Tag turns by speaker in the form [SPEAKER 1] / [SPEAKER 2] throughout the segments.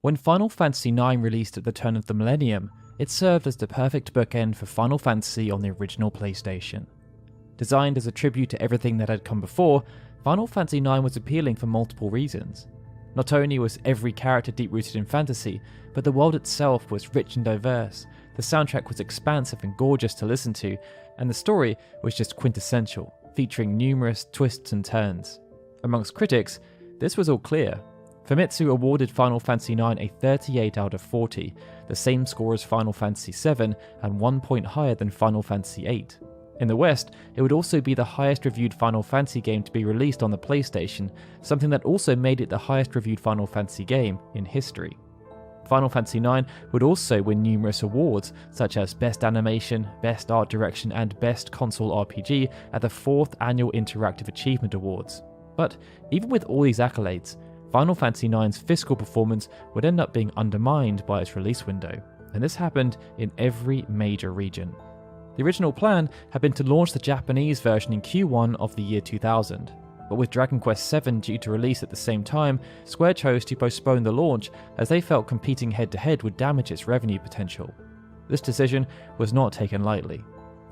[SPEAKER 1] When Final Fantasy IX released at the turn of the millennium, it served as the perfect bookend for Final Fantasy on the original PlayStation. Designed as a tribute to everything that had come before, Final Fantasy IX was appealing for multiple reasons. Not only was every character deep-rooted in fantasy, but the world itself was rich and diverse, the soundtrack was expansive and gorgeous to listen to, and the story was just quintessential, featuring numerous twists and turns. Amongst critics, this was all clear. Famitsu awarded Final Fantasy IX a 38 out of 40, the same score as Final Fantasy VII and 1 point higher than Final Fantasy VIII. In the West, it would also be the highest reviewed Final Fantasy game to be released on the PlayStation, something that also made it the highest reviewed Final Fantasy game in history. Final Fantasy IX would also win numerous awards, such as Best Animation, Best Art Direction, and Best Console RPG at the 4th Annual Interactive Achievement Awards. But even with all these accolades, Final Fantasy IX's fiscal performance would end up being undermined by its release window, and this happened in every major region. The original plan had been to launch the Japanese version in Q1 of the year 2000, but with Dragon Quest VII due to release at the same time, Square chose to postpone the launch as they felt competing head-to-head would damage its revenue potential. This decision was not taken lightly.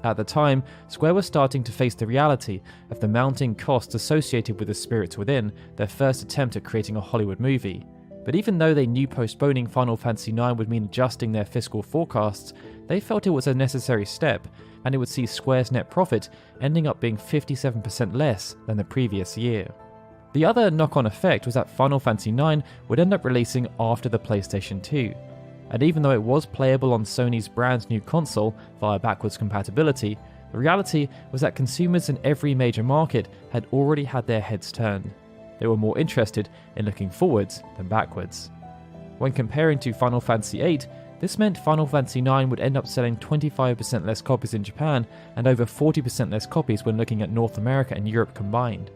[SPEAKER 1] At the time, Square was starting to face the reality of the mounting costs associated with The Spirits Within, their first attempt at creating a Hollywood movie. But even though they knew postponing Final Fantasy IX would mean adjusting their fiscal forecasts, they felt it was a necessary step, and it would see Square's net profit ending up being 57% less than the previous year. The other knock-on effect was that Final Fantasy IX would end up releasing after the PlayStation 2. And even though it was playable on Sony's brand new console via backwards compatibility, the reality was that consumers in every major market had already had their heads turned. They were more interested in looking forwards than backwards. When comparing to Final Fantasy VIII, this meant Final Fantasy IX would end up selling 25% less copies in Japan and over 40% less copies when looking at North America and Europe combined.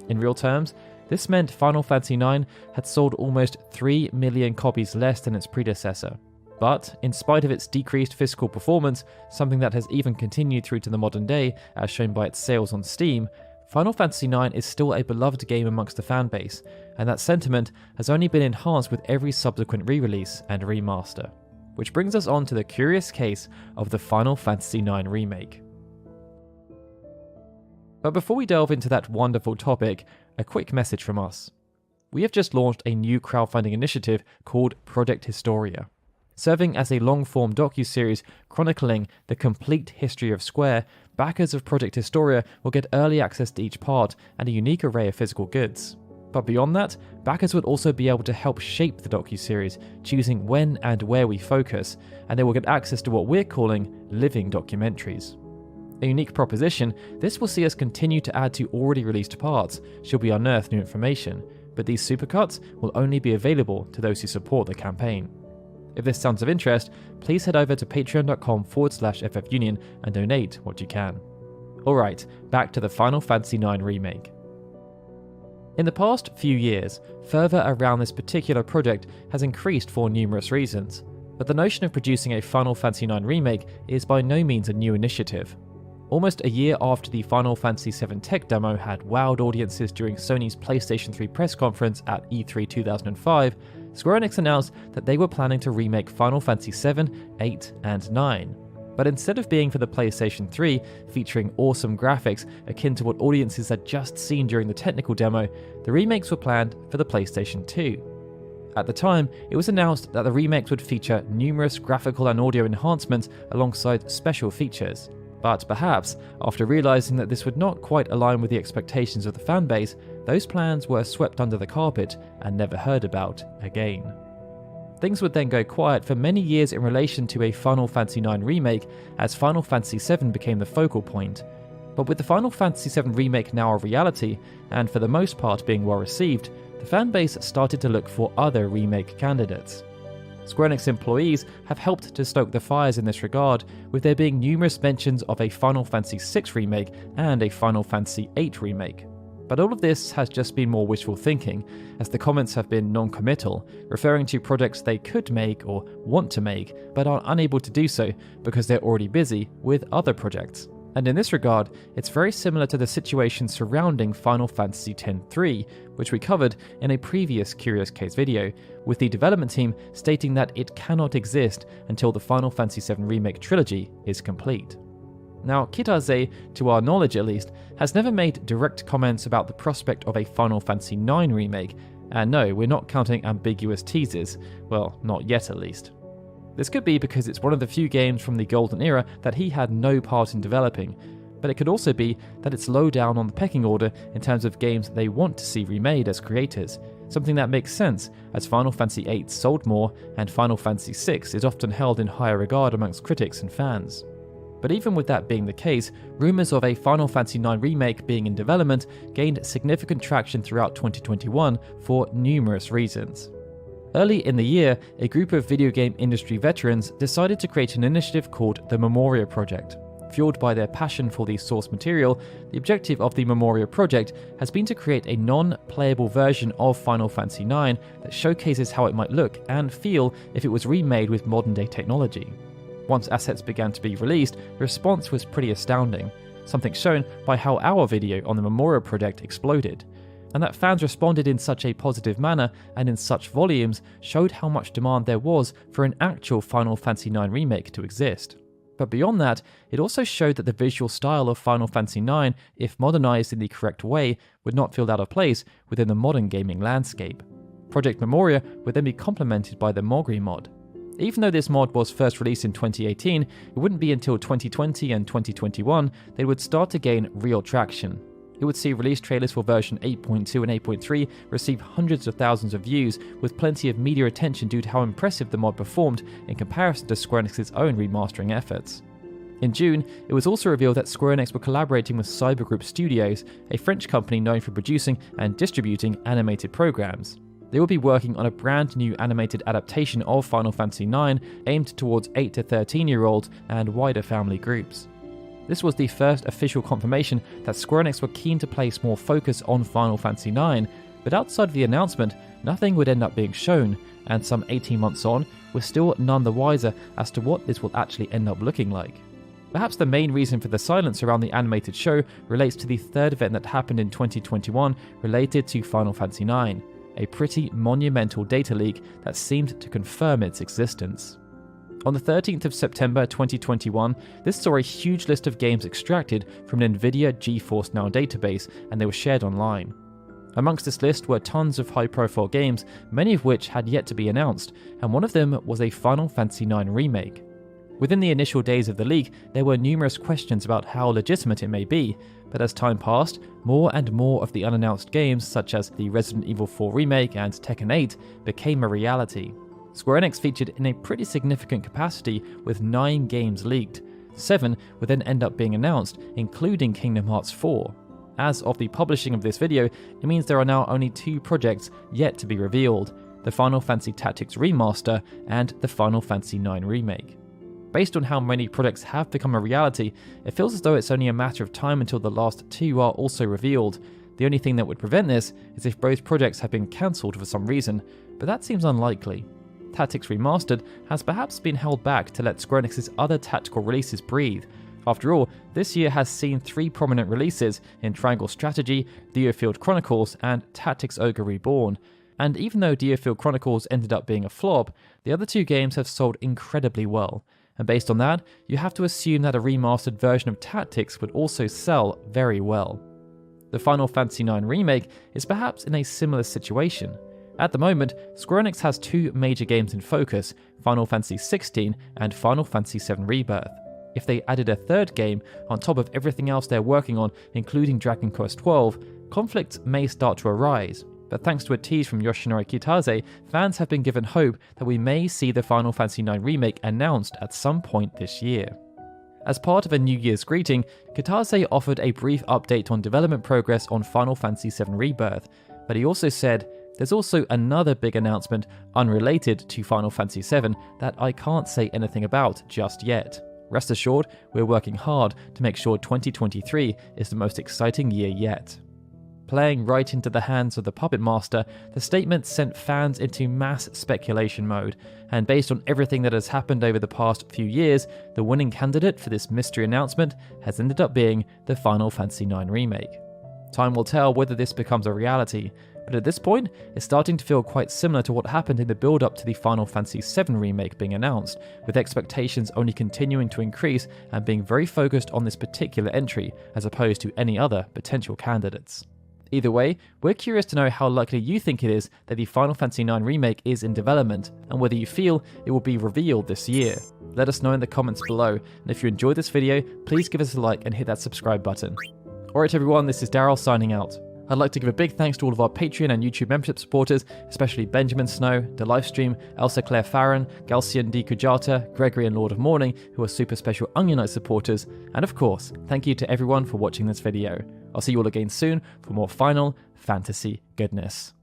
[SPEAKER 1] In real terms, this meant Final Fantasy IX had sold almost 3 million copies less than its predecessor. But, in spite of its decreased fiscal performance, something that has even continued through to the modern day as shown by its sales on Steam, Final Fantasy IX is still a beloved game amongst the fanbase, and that sentiment has only been enhanced with every subsequent re-release and remaster. Which brings us on to the curious case of the Final Fantasy IX remake. But before we delve into that wonderful topic, a quick message from us. We have just launched a new crowdfunding initiative called Project Historia. Serving as a long-form docu-series chronicling the complete history of Square, backers of Project Historia will get early access to each part and a unique array of physical goods. But beyond that, backers would also be able to help shape the docu-series, choosing when and where we focus, and they will get access to what we're calling living documentaries. A unique proposition, this will see us continue to add to already released parts should we unearth new information, but these supercuts will only be available to those who support the campaign. If this sounds of interest, please head over to patreon.com/ffunion and donate what you can. Alright, back to the Final Fantasy IX remake. In the past few years, fervour around this particular project has increased for numerous reasons, but the notion of producing a Final Fantasy IX remake is by no means a new initiative. Almost a year after the Final Fantasy VII tech demo had wowed audiences during Sony's PlayStation 3 press conference at E3 2005, Square Enix announced that they were planning to remake Final Fantasy VII, VIII, and IX. But instead of being for the PlayStation 3, featuring awesome graphics akin to what audiences had just seen during the technical demo, the remakes were planned for the PlayStation 2. At the time, it was announced that the remakes would feature numerous graphical and audio enhancements alongside special features. But perhaps, after realizing that this would not quite align with the expectations of the fanbase, those plans were swept under the carpet and never heard about again. Things would then go quiet for many years in relation to a Final Fantasy IX remake, as Final Fantasy VII became the focal point. But with the Final Fantasy VII remake now a reality, and for the most part being well received, the fanbase started to look for other remake candidates. Square Enix employees have helped to stoke the fires in this regard, with there being numerous mentions of a Final Fantasy VI remake and a Final Fantasy VIII remake. But all of this has just been more wishful thinking, as the comments have been non-committal, referring to projects they could make or want to make, but are unable to do so because they're already busy with other projects. And in this regard, it's very similar to the situation surrounding Final Fantasy X-3, which we covered in a previous Curious Case video, with the development team stating that it cannot exist until the Final Fantasy VII Remake trilogy is complete. Now, Kitase, to our knowledge at least, has never made direct comments about the prospect of a Final Fantasy IX remake, and no, we're not counting ambiguous teasers, well, not yet at least. This could be because it's one of the few games from the Golden Era that he had no part in developing, but it could also be that it's low down on the pecking order in terms of games they want to see remade as creators, something that makes sense as Final Fantasy VIII sold more and Final Fantasy VI is often held in higher regard amongst critics and fans. But even with that being the case, rumours of a Final Fantasy IX remake being in development gained significant traction throughout 2021 for numerous reasons. Early in the year, a group of video game industry veterans decided to create an initiative called the Memoria Project. Fueled by their passion for the source material, the objective of the Memoria Project has been to create a non-playable version of Final Fantasy IX that showcases how it might look and feel if it was remade with modern-day technology. Once assets began to be released, the response was pretty astounding, something shown by how our video on the Memoria Project exploded. And that fans responded in such a positive manner and in such volumes showed how much demand there was for an actual Final Fantasy IX remake to exist. But beyond that, it also showed that the visual style of Final Fantasy IX, if modernized in the correct way, would not feel out of place within the modern gaming landscape. Project Memoria would then be complemented by the Mogri mod. Even though this mod was first released in 2018, it wouldn't be until 2020 and 2021 that it would start to gain real traction. It would see release trailers for version 8.2 and 8.3 receive hundreds of thousands of views, with plenty of media attention due to how impressive the mod performed in comparison to Square Enix's own remastering efforts. In June, it was also revealed that Square Enix were collaborating with Cyber Group Studios, a French company known for producing and distributing animated programs. They will be working on a brand new animated adaptation of Final Fantasy IX aimed towards 8 to 13-year-olds and wider family groups. This was the first official confirmation that Square Enix were keen to place more focus on Final Fantasy IX, but outside of the announcement, nothing would end up being shown, and some 18 months on, we're still none the wiser as to what this will actually end up looking like. Perhaps the main reason for the silence around the animated show relates to the third event that happened in 2021 related to Final Fantasy IX, a pretty monumental data leak that seemed to confirm its existence. On the 13th of September 2021, this saw a huge list of games extracted from an NVIDIA GeForce Now database, and they were shared online. Amongst this list were tons of high-profile games, many of which had yet to be announced, and one of them was a Final Fantasy IX remake. Within the initial days of the leak, there were numerous questions about how legitimate it may be, but as time passed, more and more of the unannounced games, such as the Resident Evil 4 remake and Tekken 8, became a reality. Square Enix featured in a pretty significant capacity with 9 games leaked. 7 would then end up being announced, including Kingdom Hearts 4. As of the publishing of this video, it means there are now only 2 projects yet to be revealed, the Final Fantasy Tactics Remaster and the Final Fantasy IX Remake. Based on how many projects have become a reality, it feels as though it's only a matter of time until the last 2 are also revealed. The only thing that would prevent this is if both projects have been cancelled for some reason, but that seems unlikely. Tactics Remastered has perhaps been held back to let Square Enix's other tactical releases breathe. After all, this year has seen 3 prominent releases in Triangle Strategy, DioField Chronicles, and Tactics Ogre Reborn. And even though DioField Chronicles ended up being a flop, the other 2 games have sold incredibly well. And based on that, you have to assume that a remastered version of Tactics would also sell very well. The Final Fantasy IX Remake is perhaps in a similar situation. At the moment, Square Enix has 2 major games in focus, Final Fantasy XVI and Final Fantasy VII Rebirth. If they added a third game on top of everything else they're working on, including Dragon Quest XII, conflicts may start to arise. But thanks to a tease from Yoshinori Kitase, fans have been given hope that we may see the Final Fantasy IX Remake announced at some point this year. As part of a New Year's greeting, Kitase offered a brief update on development progress on Final Fantasy VII Rebirth, but he also said, "There's also another big announcement unrelated to Final Fantasy VII that I can't say anything about just yet. Rest assured, we're working hard to make sure 2023 is the most exciting year yet." Playing right into the hands of the Puppet Master, the statement sent fans into mass speculation mode, and based on everything that has happened over the past few years, the winning candidate for this mystery announcement has ended up being the Final Fantasy IX Remake. Time will tell whether this becomes a reality, but at this point, it's starting to feel quite similar to what happened in the build-up to the Final Fantasy VII Remake being announced, with expectations only continuing to increase and being very focused on this particular entry, as opposed to any other potential candidates. Either way, we're curious to know how likely you think it is that the Final Fantasy IX Remake is in development, and whether you feel it will be revealed this year. Let us know in the comments below, and if you enjoyed this video, please give us a like and hit that subscribe button. Alright everyone, this is Daryl signing out. I'd like to give a big thanks to all of our Patreon and YouTube membership supporters, especially Benjamin Snow, The Livestream, Elsa Claire Farron, Galcian D. Kujata, Gregory and Lord of Morning, who are super special Onion Knight supporters, and of course, thank you to everyone for watching this video. I'll see you all again soon for more Final Fantasy goodness.